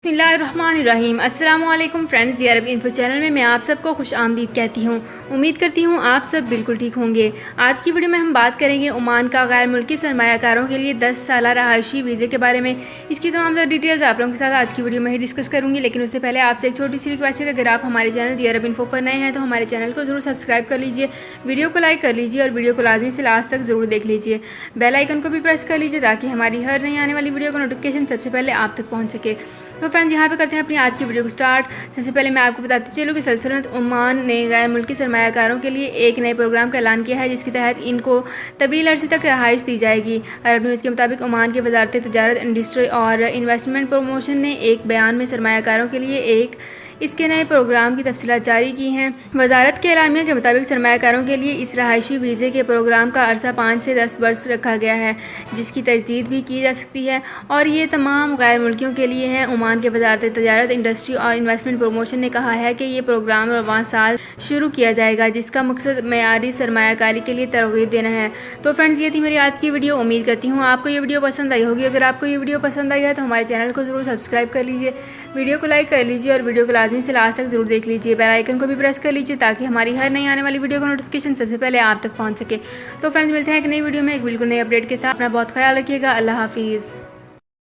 बिस्मिल्लाहिर्रहमानिर्रहीम। अस्सलाम वालेकुम फ्रेंड्स, ये अरबी इन्फो चैनल में आप सबको खुश आमदीद कहती हूँ। उम्मीद करती हूँ आप सब बिल्कुल ठीक होंगे। आज की वीडियो में हम बात करेंगे ओमान का गैर मुल्की सरमायाकारों के लिए 10 साला रहायशी वीज़े के बारे में। इसकी तमाम डिटेल्स आप लोगों के साथ आज की वीडियो में ही डिस्कस करूँगी, लेकिन उससे पहले आपसे एक छोटी सी रिक्वेस्ट है कि अगर आप हमारे चैनल दी अरब इन्फो पर नए हैं तो हमारे चैनल को ज़रूर सब्सक्राइब कर लीजिए, वीडियो को लाइक कर लीजिए और वीडियो को लाजमी से लास्ट तक ज़रूर देख लीजिए। बेल आइकन को भी प्रेस कर लीजिए ताकि हमारी हर नई आने वाली वीडियो का नोटिफिकेशन सबसे पहले आप तक पहुँच सके। तो फ्रेंड्स, यहाँ पे करते हैं अपनी आज की वीडियो को स्टार्ट। सबसे पहले मैं आपको बताती चलूँ कि सल्तनत ओमान ने गैर मुल्की सरमायाकारों के लिए एक नए प्रोग्राम का ऐलान किया है, जिसके तहत इनको तवील अरसे तक रहाइश दी जाएगी। अरब न्यूज़ के मुताबिक ओमान की वजारत तजारत, इंडस्ट्री और इन्वेस्टमेंट प्रमोशन ने एक बयान में सरमायाकारों के लिए इसके नए प्रोग्राम की तफसीलात जारी की हैं। वजारत के एलामिया के मुताबिक सरमायाकारों के लिए इस रहायशी वीज़े के प्रोग्राम का अरसा 5 से 10 बरस रखा गया है, जिसकी तजदीद भी की जा सकती है, और ये तमाम गैर मुल्कियों के लिए है। ओमान के वजारत तजारत, इंडस्ट्री और इन्वेस्टमेंट प्रमोशन ने कहा है कि ये प्रोग्राम रवां साल शुरू किया जाएगा, जिसका मकसद मयारी सरमायाकारी के लिए तरगीब देना है। तो फ्रेंड्स, ये थी मेरी आज की वीडियो। उम्मीद करती हूँ आपको ये वीडियो पसंद आई होगी। अगर आपको ये वीडियो पसंद आई है तो हमारे चैनल को ज़रूर सब्सक्राइब कर लीजिए, वीडियो को लाइक कर लीजिए और वीडियो को लाजमी से लास्ट तक जरूर देख लीजिए। बेल आइकन को भी प्रेस कर लीजिए ताकि हमारी हर नई आने वाली वीडियो का नोटिफिकेशन सबसे पहले आप तक पहुंच सके। तो फ्रेंड्स, मिलते हैं एक नई वीडियो में एक बिल्कुल नई अपडेट के साथ। अपना बहुत ख्याल रखिएगा। अल्लाह हाफिज़।